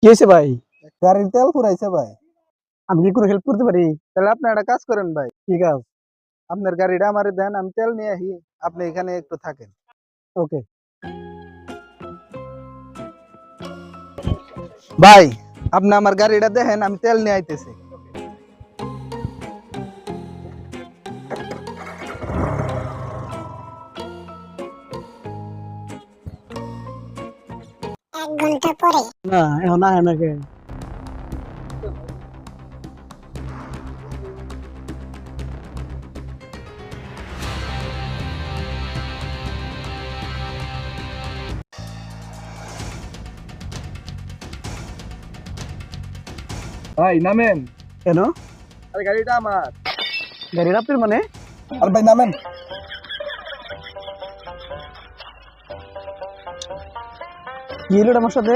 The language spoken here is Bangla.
কি হয়েছে ভাই? গাড়ির তেল ফুরাইছে ভাই। আমি কি কোনো হেল্প করতে পারি? তাহলে আপনি একটা কাজ করেন ভাই, ঠিক আছে। আপনার গাড়িটা আমারে দেন, আমি তেল নিয়ে আসি, আপনি এখানে একটু থাকেন। ওকে। ভাই, আপনি আমার গাড়িটা দেখেন, আমি তেল নিয়ে আইতেছি। এক ঘন্টা পরে না এখন আয় নাকি? ভাই নামেন। কেন? আরে গাড়িটা আমার। গাড়ির আপনার মানে? আর ভাই নামেন। কি হলো আমার সাথে?